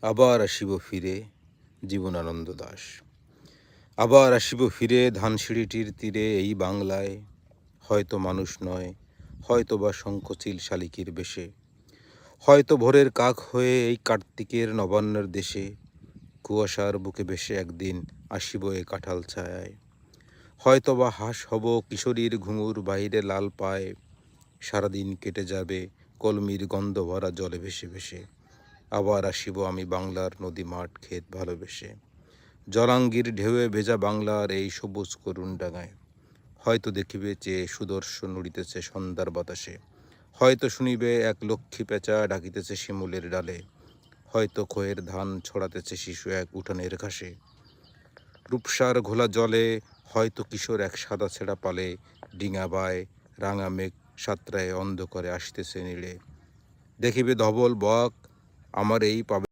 আবার আসিব ফিরে জীবনানন্দ দাশ। আবার আসিব ফিরে ধানসিঁড়িটির তীরে এই বাংলায়, হয়তো মানুষ নয়, হয়তো বা শঙ্খচিল শালিকির বেশে, হয়তো ভোরের কাক হয়ে এই কার্তিকের নবান্নের দেশে, কুয়াশার বুকে ভেসে একদিন আসিব এ কাঁঠাল ছায়ায়, হয়তো বা হাঁস হব কিশোরীর ঘুঙুর বাইরে লাল পায়, সারাদিন কেটে যাবে কলমির গন্ধ ভরা জলে ভেসে ভেসে। আবার আসিব আমি বাংলার নদী মাঠ ক্ষেত ভালোবেসে, জলাঙ্গির ঢেউয়ে ভেজা বাংলার এই সবুজ করুণ ডাঙায়, হয়তো দেখিবে চেয়ে সুদর্শন উড়িতেছে সন্ধ্যার বাতাসে, হয়তো শুনিবে এক লক্ষ্মী পেঁচা ডাকিতেছে শিমুলের ডালে, হয়তো খয়ের ধান ছড়াতেছে শিশু এক উঠানের ঘাসে, রূপসার ঘোলা জলে হয়তো কিশোর এক সাদা ছেঁড়া পালে, ডিঙা বায় রাঙা মেঘ সাতরায় অন্ধকারে আসতেছে নীড়ে, দেখিবে ধবল বক আমার এই পাবে